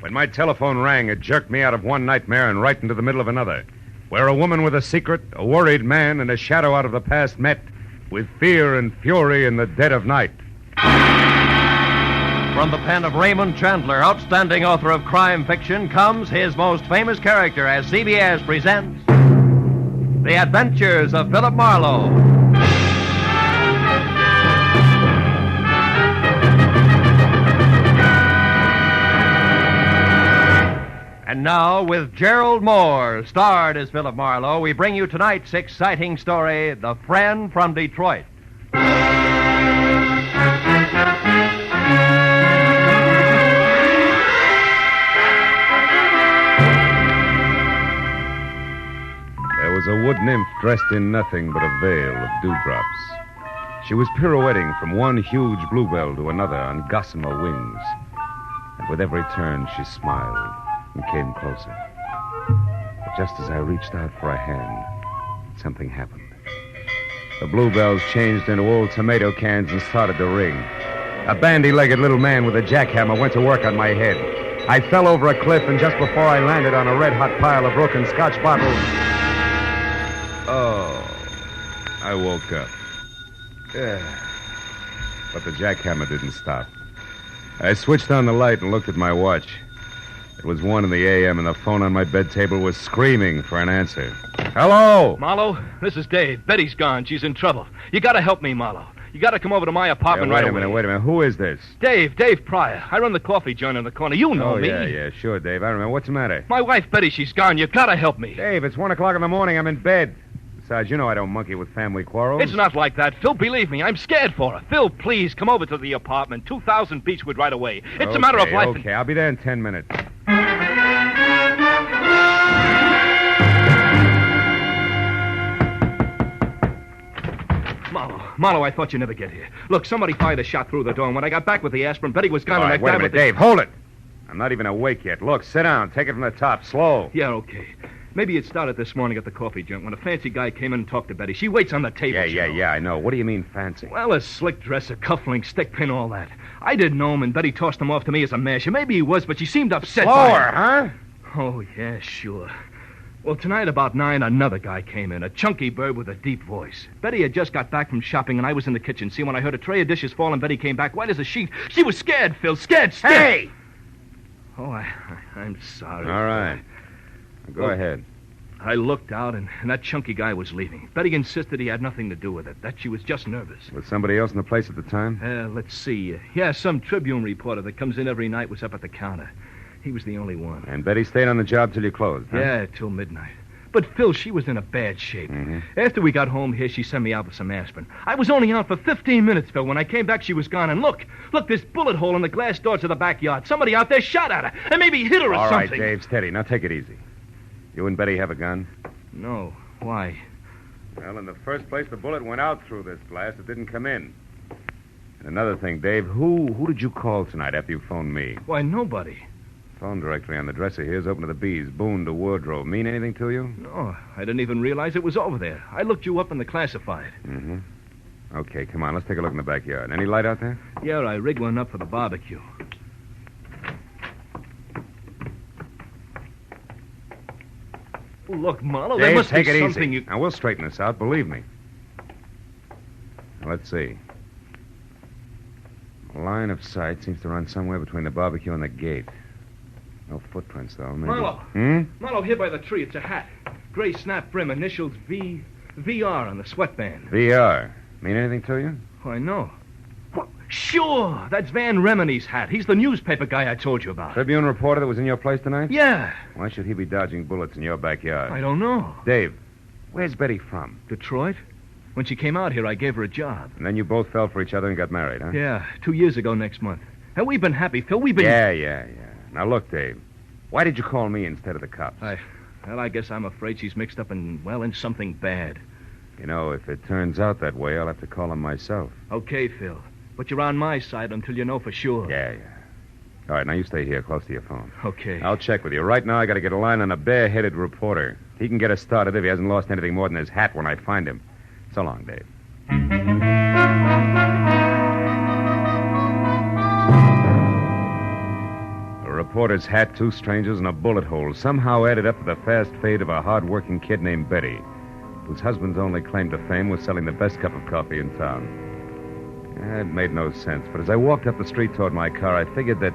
When my telephone rang, it jerked me out of one nightmare and right into the middle of another, where a woman with a secret, a worried man, and a shadow out of the past met with fear and fury in the dead of night. From the pen of Raymond Chandler, outstanding author of crime fiction, comes his most famous character as CBS presents The Adventures of Philip Marlowe. And now, with Gerald Moore, starred as Philip Marlowe, we bring you tonight's exciting story, The Friend from Detroit. There was a wood nymph dressed in nothing but a veil of dewdrops. She was pirouetting from one huge bluebell to another on gossamer wings. And with every turn, she smiled and came closer. But just as I reached out for a hand, something happened. The bluebells changed into old tomato cans and started to ring. A bandy-legged little man with a jackhammer went to work on my head. I fell over a cliff, and just before I landed on a red-hot pile of broken Scotch bottles... Oh, I woke up. But the jackhammer didn't stop. I switched on the light and looked at my watch. It was 1 in the a.m., and the phone on my bed table was screaming for an answer. Hello? Marlowe, this is Dave. Betty's gone. She's in trouble. You gotta help me, Marlowe. You gotta come over to my apartment right away. Wait a minute. Who is this? Dave Pryor. I run the coffee joint on the corner. You know me. Yeah, sure, Dave. I remember. What's the matter? My wife, Betty, she's gone. You gotta help me. Dave, it's 1 o'clock in the morning. I'm in bed. Besides, you know I don't monkey with family quarrels. It's not like that, Phil. Believe me, I'm scared for her. Phil, please, come over to the apartment. 2000 Beechwood right away. It's a matter of life Okay, I'll be there in 10 minutes. Marlowe, I thought you'd never get here. Look, somebody fired a shot through the door, and when I got back with the aspirin, Betty was gone. All right, wait a minute, Dave, hold it. I'm not even awake yet. Look, sit down. Take it from the top. Slow. Yeah, okay. Maybe it started this morning at the coffee joint when a fancy guy came in and talked to Betty. She waits on the table. Yeah, I know. What do you mean fancy? Well, a slick dresser, cufflinks, stick pin, all that. I didn't know him, and Betty tossed him off to me as a masher. Maybe he was, but she seemed upset. Slower, huh? Oh, yeah, sure. Well, tonight about 9, another guy came in, a chunky bird with a deep voice. Betty had just got back from shopping, and I was in the kitchen. See, when I heard a tray of dishes fall and Betty came back white as a sheet, she was scared, Phil, scared stiff. Hey! Oh, I'm sorry. All right. Go ahead. I looked out, and that chunky guy was leaving. Betty insisted he had nothing to do with it, that she was just nervous. Was somebody else in the place at the time? Let's see. Yeah, some Tribune reporter that comes in every night was up at the counter. He was the only one. And Betty stayed on the job till you closed, huh? Yeah, till midnight. But, Phil, she was in a bad shape. Mm-hmm. After we got home here, she sent me out with some aspirin. I was only out for 15 minutes, Phil. When I came back, she was gone. And look, this bullet hole in the glass door to the backyard. Somebody out there shot at her and maybe hit her or something. All right, Dave, steady. Now take it easy. You and Betty have a gun? No. Why? Well, in the first place, the bullet went out through this glass. It didn't come in. And another thing, Dave, who did you call tonight after you phoned me? Why, nobody. Phone directory on the dresser here is open to the B's. Boone to wardrobe. Mean anything to you? No, I didn't even realize it was over there. I looked you up in the classified. Mm-hmm. Okay, come on. Let's take a look in the backyard. Any light out there? Yeah, I rigged one up for the barbecue. Oh, look, Marlowe, there must be something easy. Now, we'll straighten this out, believe me. Now, let's see. The line of sight seems to run somewhere between the barbecue and the gate. No footprints, though. Maybe... Marlowe. Marlowe, here by the tree. It's a hat. Gray snap brim, initials VR on the sweatband. VR. Mean anything to you? Why, no. Well, sure. That's Van Remini's hat. He's the newspaper guy I told you about. Tribune reporter that was in your place tonight? Yeah. Why should he be dodging bullets in your backyard? I don't know. Dave, where's Betty from? Detroit. When she came out here, I gave her a job. And then you both fell for each other and got married, huh? Yeah, 2 years ago next month. And we've been happy, Phil. We've been... Yeah. Now, look, Dave. Why did you call me instead of the cops? I guess I'm afraid she's mixed up in something bad. You know, if it turns out that way, I'll have to call him myself. Okay, Phil. But you're on my side until you know for sure. Yeah. All right, now you stay here close to your phone. Okay. I'll check with you. Right now, I got to get a line on a bare-headed reporter. He can get us started if he hasn't lost anything more than his hat when I find him. So long, Dave. reporter's hat, 2 strangers, and a bullet hole somehow added up to the fast fate of a hard-working kid named Betty, whose husband's only claim to fame was selling the best cup of coffee in town. It made no sense, but as I walked up the street toward my car, I figured that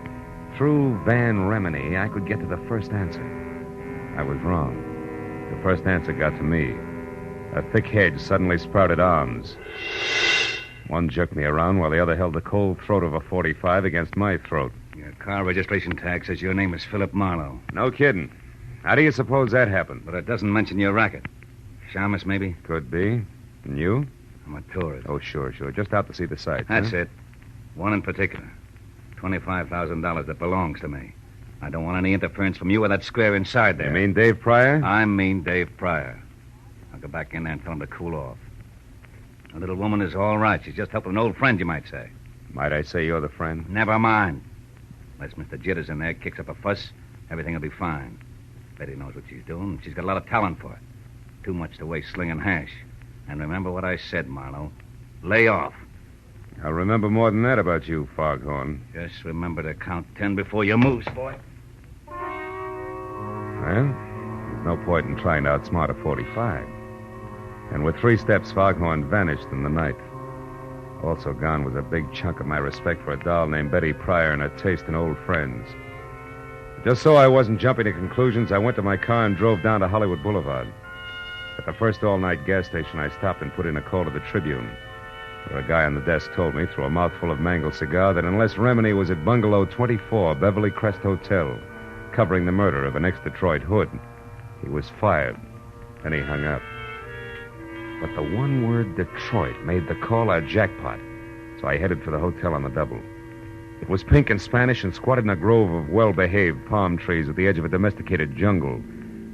through Van Remini, I could get to the first answer. I was wrong. The first answer got to me. A thick hedge suddenly sprouted arms. One jerked me around while the other held the cold throat of a .45 against my throat. Your car registration tag says your name is Philip Marlowe. No kidding. How do you suppose that happened? But it doesn't mention your racket. Shamus, maybe? Could be. And you? I'm a tourist. Oh, sure. Just out to see the sights. That's it. One in particular. $25,000 that belongs to me. I don't want any interference from you or that square inside there. You mean Dave Pryor? I mean Dave Pryor. I'll go back in there and tell him to cool off. The little woman is all right. She's just helping an old friend, you might say. Might I say you're the friend? Never mind. Unless Mr. Jitters in there kicks up a fuss, everything will be fine. Betty knows what she's doing. She's got a lot of talent for it. Too much to waste slinging hash. And remember what I said, Marlowe. Lay off. I'll remember more than that about you, Foghorn. Just remember to count 10 before you move, boy. Well, there's no point in trying to outsmart a .45. And with 3 steps, Foghorn vanished in the night. Also gone was a big chunk of my respect for a doll named Betty Pryor and a taste in old friends. Just so I wasn't jumping to conclusions, I went to my car and drove down to Hollywood Boulevard. At the first all-night gas station, I stopped and put in a call to the Tribune, where a guy on the desk told me, through a mouthful of mangled cigar, that unless Remini was at Bungalow 24, Beverly Crest Hotel, covering the murder of an ex-Detroit hood, he was fired. Then he hung up. But the one word Detroit made the call a jackpot, so I headed for the hotel on the double. It was pink and Spanish and squatted in a grove of well-behaved palm trees at the edge of a domesticated jungle,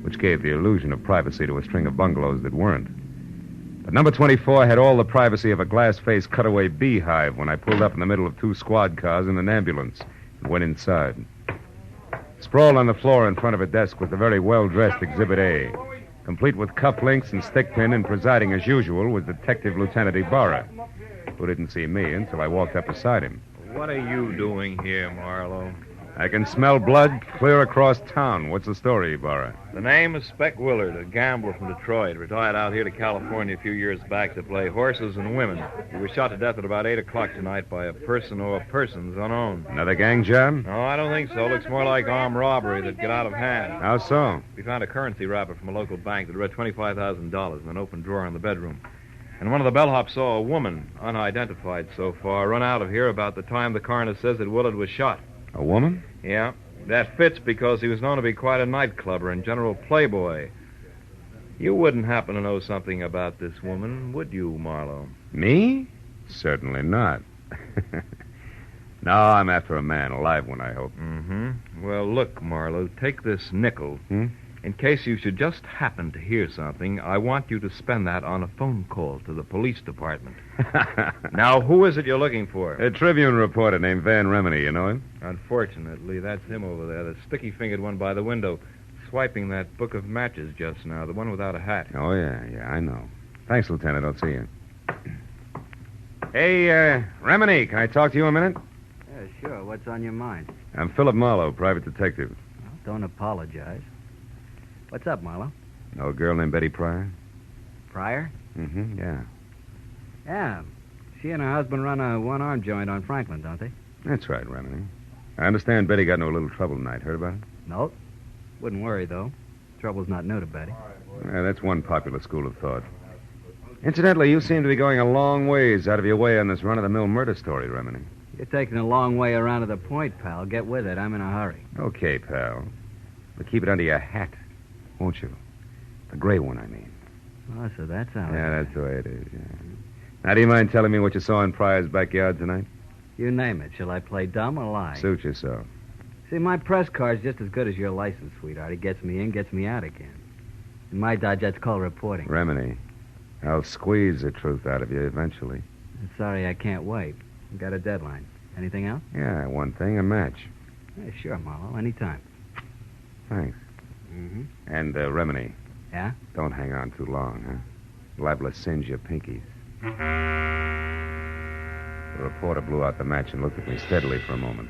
which gave the illusion of privacy to a string of bungalows that weren't. But number 24 had all the privacy of a glass-faced cutaway beehive when I pulled up in the middle of 2 squad cars and an ambulance and went inside. Sprawled on the floor in front of a desk was the very well-dressed Exhibit A, complete with cufflinks and stickpin, and presiding as usual was Detective Lieutenant Ibarra, who didn't see me until I walked up beside him. What are you doing here, Marlowe? I can smell blood clear across town. What's the story, Ibarra? The name is Speck Willard, a gambler from Detroit. Retired out here to California a few years back to play horses and women. He was shot to death at about 8 o'clock tonight by a person or persons unknown. Another gang job? No, I don't think so. Looks more like armed robbery that'd get out of hand. How so? We found a currency wrapper from a local bank that read $25,000 in an open drawer in the bedroom. And one of the bellhops saw a woman, unidentified so far, run out of here about the time the coroner says that Willard was shot. A woman? Yeah. That fits because he was known to be quite a nightclubber and general playboy. You wouldn't happen to know something about this woman, would you, Marlowe? Me? Certainly not. No, I'm after a man, a live one, I hope. Mm-hmm. Well, look, Marlowe, take this nickel. In case you should just happen to hear something, I want you to spend that on a phone call to the police department. Now, who is it you're looking for? A Tribune reporter named Van Remini, you know him? Unfortunately, that's him over there, the sticky-fingered one by the window, swiping that book of matches just now, the one without a hat. Oh, yeah, I know. Thanks, Lieutenant. I'll see you. Hey, Remini, can I talk to you a minute? Yeah, sure. What's on your mind? I'm Philip Marlowe, private detective. Well, don't apologize. What's up, Marlowe? Know a girl named Betty Pryor? Pryor? Mm-hmm, yeah. Yeah. She and her husband run a one-arm joint on Franklin, don't they? That's right, Remini. I understand Betty got into a little trouble tonight. Heard about it? Nope. Wouldn't worry, though. Trouble's not new to Betty. Yeah, that's one popular school of thought. Incidentally, you seem to be going a long ways out of your way on this run-of-the-mill murder story, Remini. You're taking a long way around to the point, pal. Get with it. I'm in a hurry. Okay, pal. But keep it under your hat, won't you? The gray one, I mean. Oh, so that's how Yeah, that's the way it is, yeah. Now, do you mind telling me what you saw in Pryor's backyard tonight? You name it. Shall I play dumb or lie? Suit yourself. See, my press card's just as good as your license, sweetheart. It gets me in, gets me out again. In my dodge, that's called reporting. Remini, I'll squeeze the truth out of you eventually. I'm sorry I can't wait. I've got a deadline. Anything else? Yeah, one thing, a match. Yeah, sure, Marlowe. Anytime. Thanks. Mm-hmm. And, Remini, Yeah? don't hang on too long, huh? Liable to singe your pinkies. The reporter blew out the match and looked at me steadily for a moment.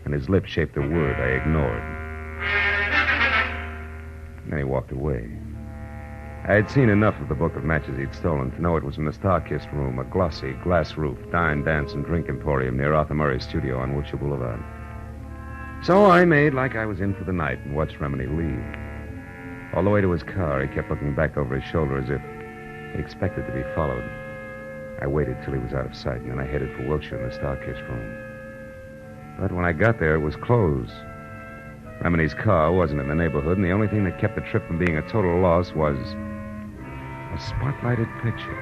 and his lips shaped a word I ignored. Then he walked away. I had seen enough of the book of matches he'd stolen to know it was in the Star-Kissed Room, a glossy, glass-roofed dine, dance, and drink emporium near Arthur Murray's studio on Wilshire Boulevard. So I made like I was in for the night and watched Remini leave. All the way to his car, he kept looking back over his shoulder as if he expected to be followed. I waited till he was out of sight, and then I headed for Wilshire in the Star-Kissed Room. But when I got there, it was closed. Remini's car wasn't in the neighborhood, and the only thing that kept the trip from being a total loss was a spotlighted picture.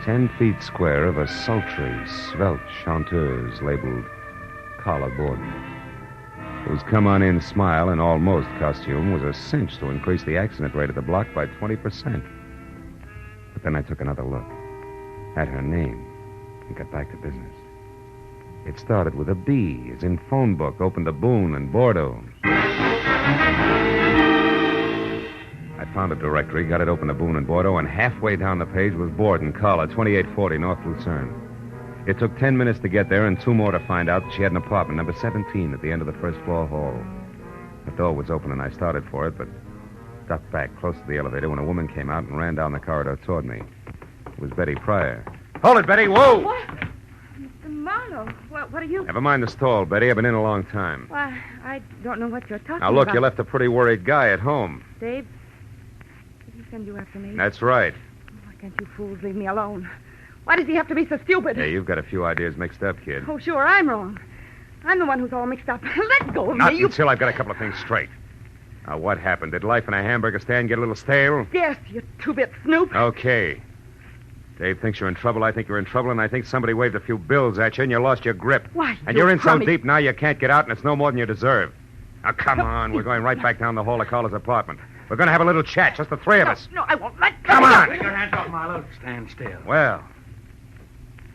10 feet square of a sultry, svelte chanteuse labeled Carla Borden, whose come-on-in smile and almost costume was a cinch to increase the accident rate of the block by 20%. But then I took another look at her name and got back to business. It started with a B, as in phone book, opened to Boone and Bordeaux. I found a directory, got it open to Boone and Bordeaux, and halfway down the page was Borden, Carla, 2840 North Lucerne. It took 10 minutes to get there and 2 more to find out that she had an apartment, number 17, at the end of the first floor hall. The door was open and I started for it, but ducked back close to the elevator when a woman came out and ran down the corridor toward me. It was Betty Pryor. Hold it, Betty! Whoa! What? Mr. Marlowe, what are you... Never mind the stall, Betty. I've been in a long time. Why, I don't know what you're talking Now, look, about. you left a pretty worried guy at home. Dave, did he send you after me? That's right. Why can't you fools leave me alone? Why does he have to be so stupid? Hey, you've got a few ideas mixed up, kid. Oh, sure, I'm wrong. I'm the one who's all mixed up. Let go of Not me, until I've got a couple of things straight. Now, what happened? Did life in a hamburger stand get a little stale? Yes, you two-bit snoop. Okay. Dave thinks you're in trouble, I think you're in trouble, and I think somebody waved a few bills at you and you lost your grip. Why, And you you're in crummy- so deep now you can't get out, and it's no more than you deserve. Now, come on. We're going right back down the hall of Carla's apartment. We're going to have a little chat, just the three of us. No, I won't. Let Come go. on. Take your hands off, Marlowe. Stand still. Well,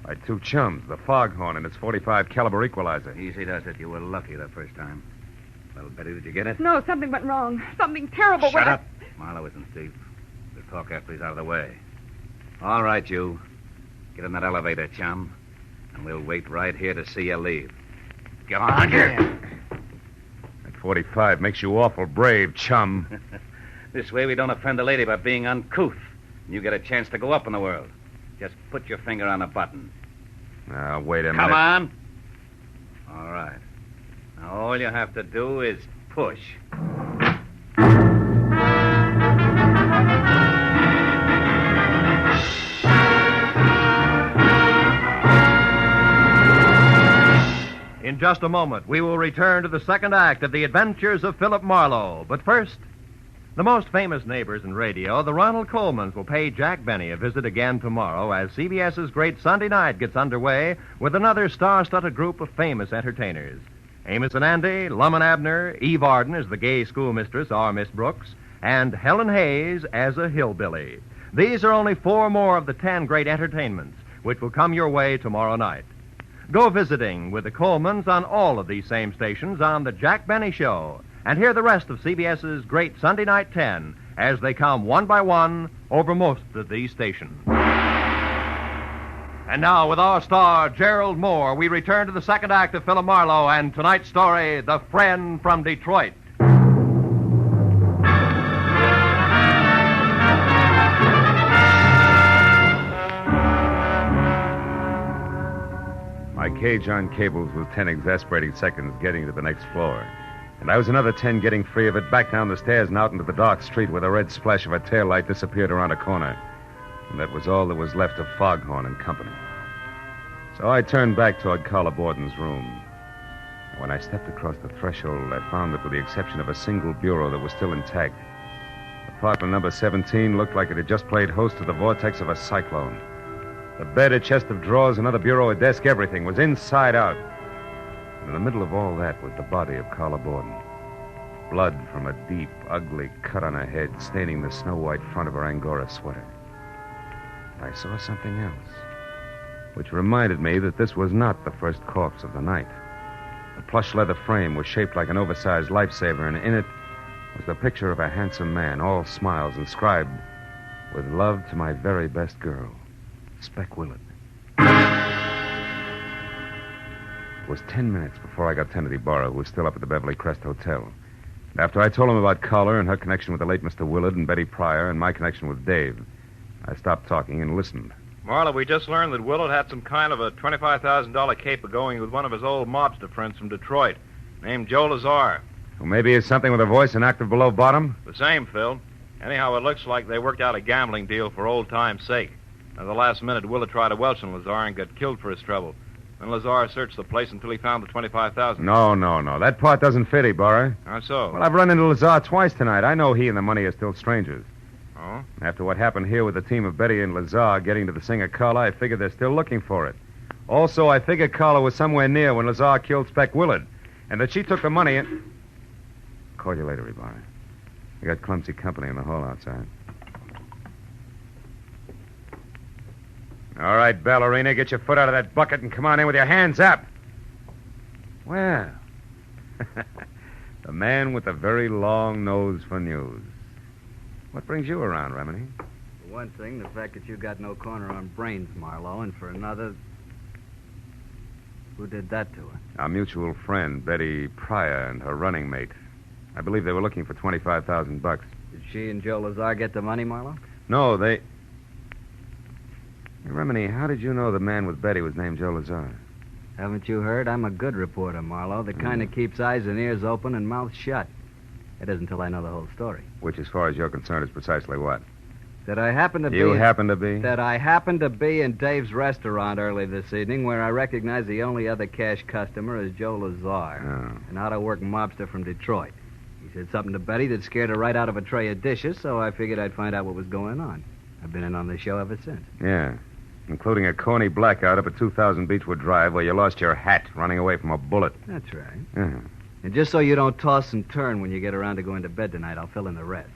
my 2 chums, the Foghorn and its .45 caliber equalizer. Easy does it. You were lucky the first time. Well, Betty, did you get it? No, something went wrong. Something terrible Shut went... up. Marlowe isn't Steve. We'll talk after he's out of the way. All right, you. Get in that elevator, chum. And we'll wait right here to see you leave. Go on, here. That .45 makes you awful brave, chum. This way we don't offend a lady by being uncouth. And you get a chance to go up in the world. Just put your finger on a button. Now, wait a minute. Come on. All right. Now, all you have to do is push. In just a moment, we will return to the second act of The Adventures of Philip Marlowe. But first, the most famous neighbors in radio, the Ronald Colemans, will pay Jack Benny a visit again tomorrow as CBS's Great Sunday Night gets underway with another star-studded group of famous entertainers. Amos and Andy, Lum and Abner, Eve Arden as the gay schoolmistress, our Miss Brooks, and Helen Hayes as a hillbilly. These are only 4 more of the 10 great entertainments which will come your way tomorrow night. Go visiting with the Colemans on all of these same stations on The Jack Benny Show and hear the rest of CBS's Great Sunday Night 10 as they come one by one over most of these stations. And now, with our star, Gerald Moore, we return to the second act of Philip Marlowe and tonight's story, The Friend from Detroit. My cage on cables was 10 exasperating seconds getting to the next floor. And I was another 10 getting free of it, back down the stairs and out into the dark street where the red splash of a taillight disappeared around a corner. And that was all that was left of Foghorn and company. So I turned back toward Carla Borden's room. And when I stepped across the threshold, I found that with the exception of a single bureau that was still intact, apartment number 17 looked like it had just played host to the vortex of a cyclone. The bed, a chest of drawers, another bureau, a desk, everything was inside out. And in the middle of all that was the body of Carla Borden. Blood from a deep, ugly cut on her head, staining the snow-white front of her Angora sweater. I saw something else, which reminded me that this was not the first corpse of the night. The plush leather frame was shaped like an oversized lifesaver, and in it was the picture of a handsome man, all smiles, inscribed, "With love to my very best girl, Speck Willett." It was 10 minutes before I got Kennedy Barra, who was still up at the Beverly Crest Hotel. And after I told him about Carla and her connection with the late Mr. Willard and Betty Pryor and my connection with Dave, I stopped talking and listened. Marla, we just learned that Willard had some kind of a $25,000 caper going with one of his old mobster friends from Detroit, named Joe Lazar. Well, maybe it's something with a voice and active below bottom? The same, Phil. Anyhow, it looks like they worked out a gambling deal for old time's sake. At the last minute, Willard tried to welch on Lazar and got killed for his trouble. Then Lazar searched the place until he found the $25,000. No. That part doesn't fit, Ibarra. How so? Well, I've run into Lazar twice tonight. I know he and the money are still strangers. Oh? After what happened here with the team of Betty and Lazar getting to the singer Carla, I figured they're still looking for it. Also, I figured Carla was somewhere near when Lazar killed Spec Willard, and that she took the money and... Call you later, Ibarra. I got clumsy company in the hall outside. All right, ballerina, get your foot out of that bucket and come on in with your hands up. Well, the man with the very long nose for news. What brings you around, Remini? For one thing, the fact that you got no corner on brains, Marlowe, and for another, who did that to her? Our mutual friend, Betty Pryor, and her running mate. I believe they were looking for $25,000. Did she and Joe Lazar get the money, Marlowe? No, they... Hey, Remini, how did you know the man with Betty was named Joe Lazar? Haven't you heard? I'm a good reporter, Marlowe. The kind that keeps eyes and ears open and mouth shut. It isn't until I know the whole story. Which, as far as you're concerned, is precisely what? That I happen to be... You happen to be? That I happened to be in Dave's restaurant early this evening, where I recognized the only other cash customer as Joe Lazar, an out-of-work mobster from Detroit. He said something to Betty that scared her right out of a tray of dishes, so I figured I'd find out what was going on. I've been in on the show ever since. Yeah, including a corny blackout up at 2000 Beechwood Drive where you lost your hat running away from a bullet. That's right. Yeah. And just so you don't toss and turn when you get around to going to bed tonight, I'll fill in the rest.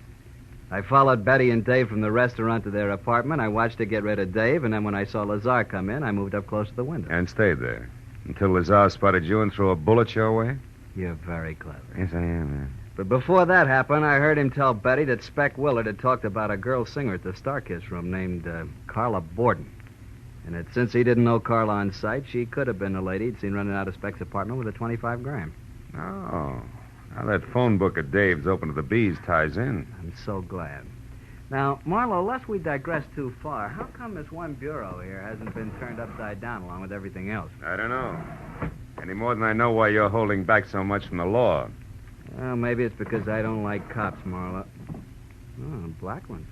I followed Betty and Dave from the restaurant to their apartment. I watched her get rid of Dave, and then when I saw Lazar come in, I moved up close to the window. And stayed there until Lazar spotted you and threw a bullet your way? You're very clever. Yes, I am, man. But before that happened, I heard him tell Betty that Spec Willard had talked about a girl singer at the Starkiss room named Carla Borden. And that since he didn't know Carla on sight, she could have been the lady he'd seen running out of Spec's apartment with a 25 gram. Oh. Now that phone book of Dave's open to the bees ties in. I'm so glad. Now, Marlowe, lest we digress too far, how come this one bureau here hasn't been turned upside down along with everything else? I don't know. Any more than I know why you're holding back so much from the law. Well, maybe it's because I don't like cops, Marlowe. Oh, a black one.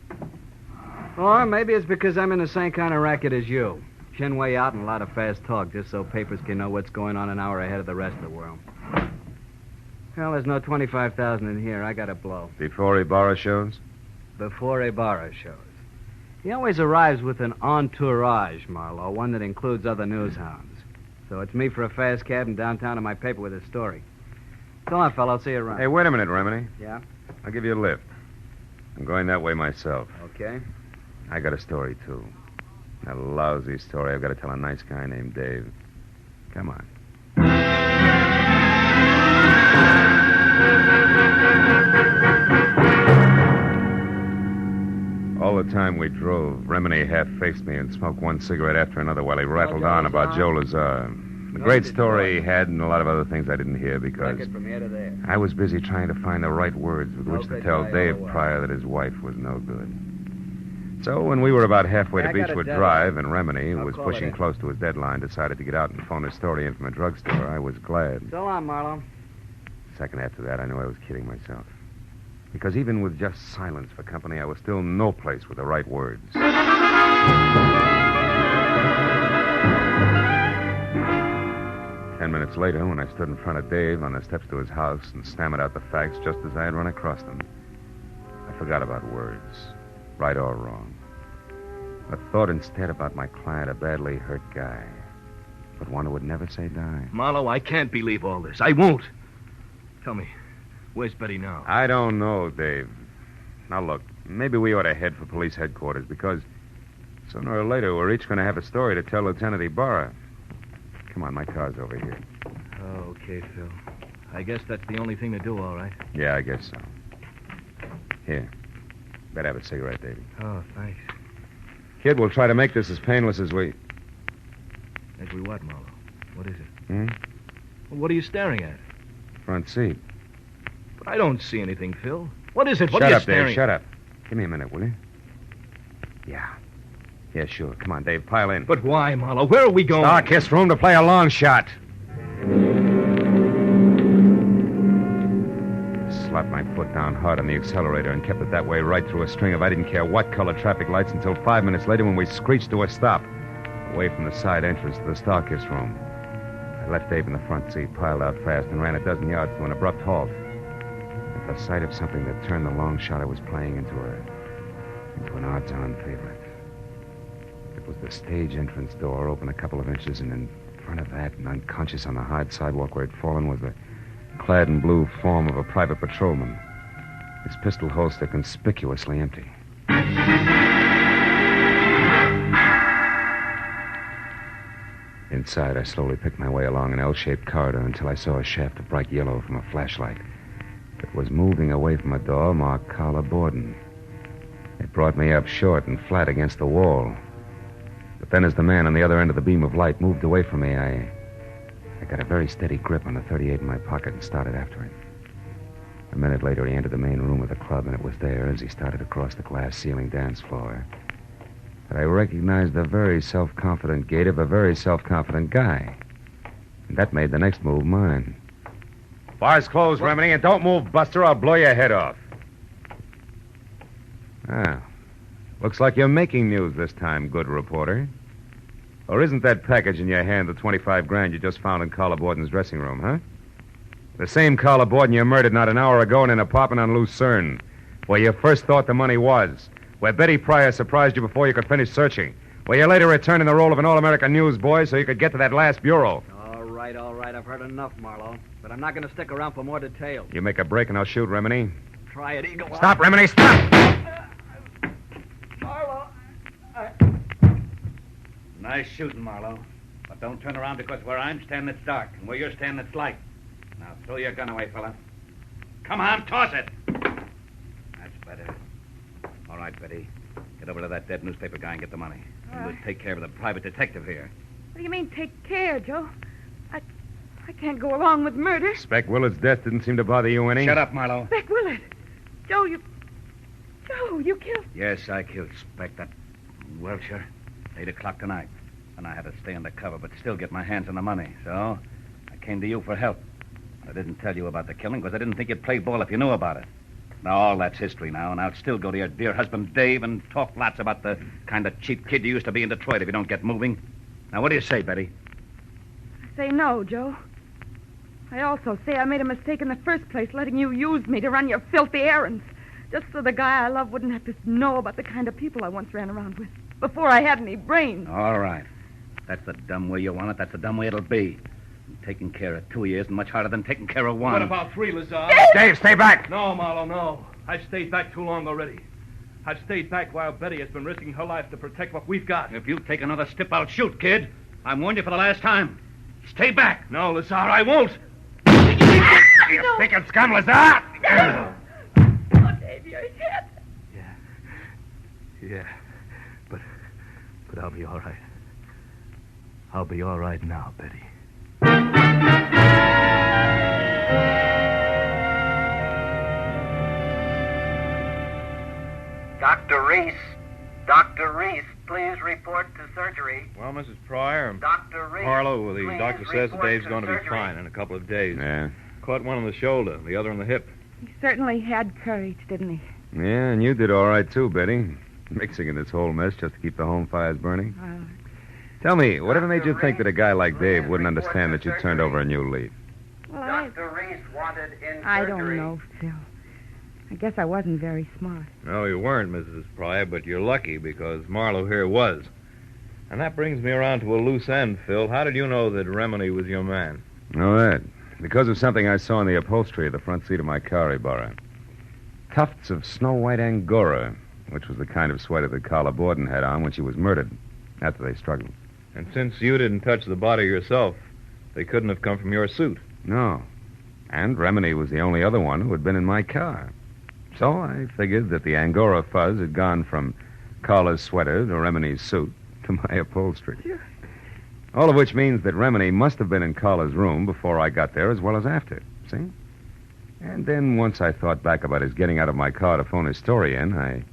Or maybe it's because I'm in the same kind of racket as you. Chin way out and a lot of fast talk, just so papers can know what's going on an hour ahead of the rest of the world. Well, there's no 25,000 in here. I got to blow. Before Ibarra shows? Before Ibarra shows. He always arrives with an entourage, Marlowe, one that includes other news hounds. So it's me for a fast cab and downtown to my paper with a story. Come on, fellow. I'll see you around. Hey, wait a minute, Remini. Yeah? I'll give you a lift. I'm going that way myself. Okay. I got a story, too. A lousy story I've got to tell a nice guy named Dave. Come on. All the time we drove, Remini half-faced me and smoked one cigarette after another while he rattled on about Joe Lazar. The great story he had and a lot of other things I didn't hear because From here to there. I was busy trying to find the right words with which to tell Dave Pryor that his wife was no good. So when we were about halfway to Beechwood Drive and Remini, who was pushing close to his deadline, decided to get out and phone his story in from a drugstore, I was glad. So long, Marlowe. A second after that, I knew I was kidding myself. Because even with just silence for company, I was still no place with the right words. 10 minutes later, when I stood in front of Dave on the steps to his house and stammered out the facts just as I had run across them, I forgot about words, right or wrong. I thought instead about my client, a badly hurt guy, but one who would never say die. Marlowe, I can't believe all this. I won't. Tell me, where's Betty now? I don't know, Dave. Now, look, maybe we ought to head for police headquarters because sooner or later we're each going to have a story to tell Lieutenant Ibarra. Come on, my car's over here. Oh, okay, Phil. I guess that's the only thing to do, all right. Yeah, I guess so. Here. Better have a cigarette, Davey. Oh, thanks. Kid, we'll try to make this as painless as we... As we what, Marlowe? What is it? Hmm? What are you staring at? Front seat. But I don't see anything, Phil. What is it? What Shut are you up, staring Dave. Shut up. Give me a minute, will you? Yeah. Yeah, sure. Come on, Dave. Pile in. But why, Marlowe? Where are we going? Starkist room to play a long shot. Slapped my foot down hard on the accelerator and kept it that way right through a string of I didn't care what color traffic lights until 5 minutes later when we screeched to a stop, away from the side entrance to the Starkist room. I left Dave in the front seat, piled out fast, and ran a dozen yards to an abrupt halt. At the sight of something that turned the long shot I was playing into an odds-on favorite. It was the stage entrance door, open a couple of inches, and in front of that, and unconscious on the hard sidewalk where he'd fallen, was the clad in blue form of a private patrolman, his pistol holster conspicuously empty. Inside, I slowly picked my way along an L-shaped corridor until I saw a shaft of bright yellow from a flashlight. It was moving away from a door marked Carla Borden. It brought me up short and flat against the wall. But then as the man on the other end of the beam of light moved away from me, I got a very steady grip on the .38 in my pocket and started after it. A minute later, he entered the main room of the club, and it was there, as he started across the glass-ceiling dance floor, that I recognized the very self-confident gait of a very self-confident guy. And that made the next move mine. Bar's closed, Remini, and don't move, Buster. I'll blow your head off. Ah. Looks like you're making news this time, good reporter. Or isn't that package in your hand the 25 grand you just found in Carla Borden's dressing room, huh? The same Carla Borden you murdered not an hour ago in an apartment on Lucerne, where you first thought the money was, where Betty Pryor surprised you before you could finish searching, where you later returned in the role of an all-American newsboy so you could get to that last bureau. All right. I've heard enough, Marlowe. But I'm not going to stick around for more details. You make a break and I'll shoot, Remini. Try it, Eagle. Stop, Remini, stop! Marlowe. Nice shooting, Marlowe. But don't turn around because where I'm standing, it's dark. And where you're standing, it's light. Now, throw your gun away, fella. Come on, toss it. That's better. All right, Betty. Get over to that dead newspaper guy and get the money. And we'll take care of the private detective here. What do you mean, take care, Joe? I can't go along with murder. Spec Willard's death didn't seem to bother you any. Shut up, Marlowe. Spec Willard. Joe, you killed... Yes, I killed Spec, that Welcher. 8 o'clock tonight. And I had to stay undercover, but still get my hands on the money. So, I came to you for help. I didn't tell you about the killing because I didn't think you'd play ball if you knew about it. Now, all that's history now, and I'll still go to your dear husband, Dave, and talk lots about the kind of cheap kid you used to be in Detroit if you don't get moving. Now, what do you say, Betty? I say no, Joe. I also say I made a mistake in the first place, letting you use me to run your filthy errands, just so the guy I love wouldn't have to know about the kind of people I once ran around with, before I had any brains. All right. That's the dumb way you want it. That's the dumb way it'll be. And taking care of 2 years is much harder than taking care of one. What about 3, Lazar? Dave, stay back! No, Marlowe, no. I've stayed back too long already. I've stayed back while Betty has been risking her life to protect what we've got. If you take another step, I'll shoot, kid. I warned you for the last time. Stay back. No, Lazar, I won't. You thinking scum, Lazar? Oh, Dave, you're hit. Yeah. But I'll be all right. I'll be all right now, Betty. Dr. Reese, please report to surgery. Well, Mrs. Pryor, Dr. Reese, Harlow, the please doctor says that report Dave's to going to be surgery. fine in a couple of days. Yeah. Caught one on the shoulder, the other on the hip. He certainly had courage, didn't he? Yeah, and you did all right, too, Betty. Mixing in this whole mess just to keep the home fires burning. Tell me, whatever made you think that a guy like Dave wouldn't understand that you turned over a new leaf? Well, Dr. Reese wanted in surgery. I don't know, Phil. I guess I wasn't very smart. No, you weren't, Mrs. Pryor, but you're lucky because Marlowe here was. And that brings me around to a loose end, Phil. How did you know that Remini was your man? Know that. Because of something I saw in the upholstery of the front seat of my car, Ibarra. Tufts of snow-white Angora, which was the kind of sweater that Carla Borden had on when she was murdered, after they struggled. And since you didn't touch the body yourself, they couldn't have come from your suit. No. And Remini was the only other one who had been in my car. So I figured that the Angora fuzz had gone from Carla's sweater to Remini's suit to my upholstery. All of which means that Remini must have been in Carla's room before I got there as well as after. See? And then once I thought back about his getting out of my car to phone his story in, I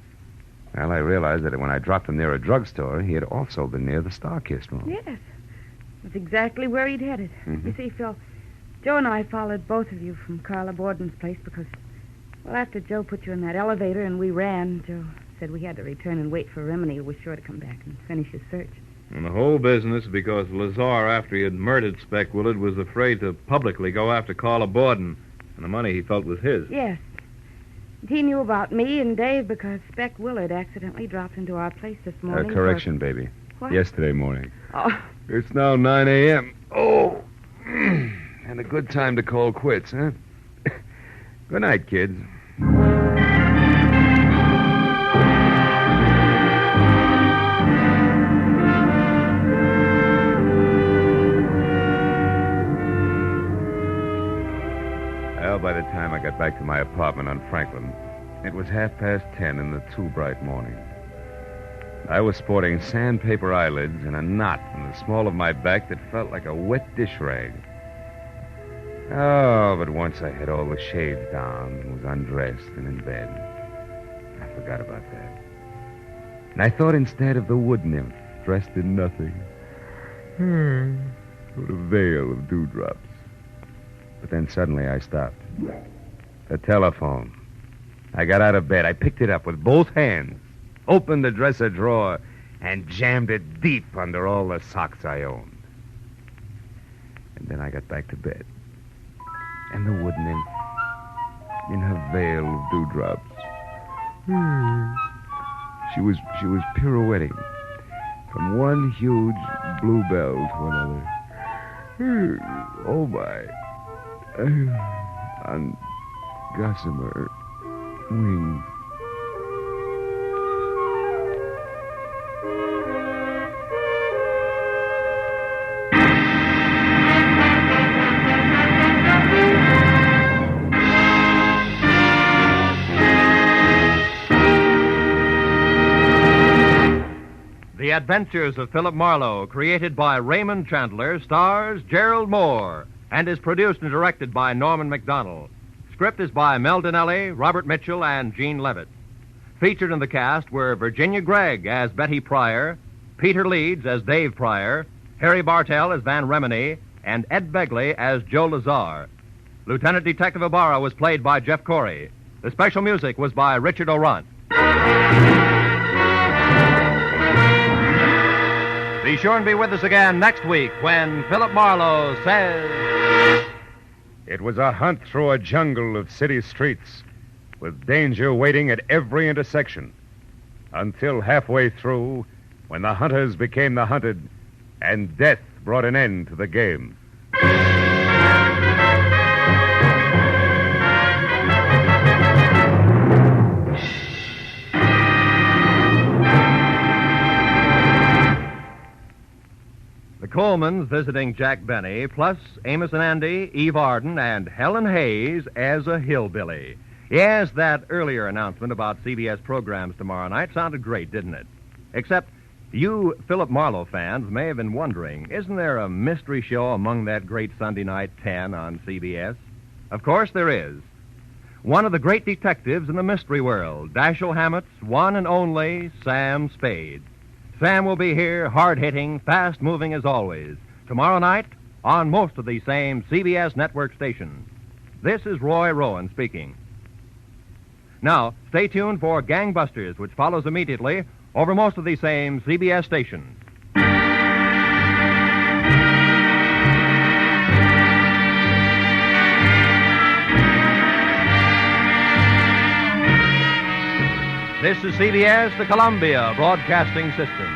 realized that when I dropped him near a drugstore, he had also been near the Star-Kissed room. Yes. That's exactly where he'd headed. Mhm. You see, Phil, Joe and I followed both of you from Carla Borden's place because, well, after Joe put you in that elevator and we ran, Joe said we had to return and wait for Remini, who was sure to come back and finish his search. And the whole business because Lazar, after he had murdered Speck Willard, was afraid to publicly go after Carla Borden, and the money he felt was his. Yes. He knew about me and Dave because Speck Willard accidentally dropped into our place this morning. Correction, baby. What? Yesterday morning. Oh, It's now 9 a.m. Oh, and a good time to call quits, huh? Good night, kids. Well, by the time I got back to my apartment on Franklin, it was 10:30 in the too bright morning. I was sporting sandpaper eyelids and a knot in the small of my back that felt like a wet dish rag. Oh, but once I had all the shades down and was undressed and in bed, I forgot about that. And I thought instead of the wood nymph dressed in nothing, with a veil of dewdrops. But then suddenly I stopped. The telephone. I got out of bed. I picked it up with both hands, opened the dresser drawer, and jammed it deep under all the socks I owned. And then I got back to bed. And the wood nymph, in her veil of dewdrops, she was pirouetting from one huge bluebell to another. Oh, my. On gossamer wings. The Adventures of Philip Marlowe, created by Raymond Chandler, stars Gerald Moore, and is produced and directed by Norman McDonald. Script is by Mel Donnelly, Robert Mitchell, and Gene Levitt. Featured in the cast were Virginia Gregg as Betty Pryor, Peter Leeds as Dave Pryor, Harry Bartell as Van Remini, and Ed Begley as Joe Lazar. Lieutenant Detective Ibarra was played by Jeff Corey. The special music was by Richard Orant. Be sure and be with us again next week when Philip Marlowe says... It was a hunt through a jungle of city streets, with danger waiting at every intersection, until halfway through, when the hunters became the hunted, and death brought an end to the game. The Colemans visiting Jack Benny, plus Amos and Andy, Eve Arden, and Helen Hayes as a hillbilly. Yes, that earlier announcement about CBS programs tomorrow night sounded great, didn't it? Except you Philip Marlowe fans may have been wondering, isn't there a mystery show among that great Sunday night 10 on CBS? Of course there is. One of the great detectives in the mystery world, Dashiell Hammett's one and only Sam Spade. Sam will be here, hard-hitting, fast-moving as always, tomorrow night on most of the same CBS network stations. This is Roy Rowan speaking. Now, stay tuned for Gangbusters, which follows immediately over most of the same CBS stations. This is CBS, the Columbia Broadcasting System.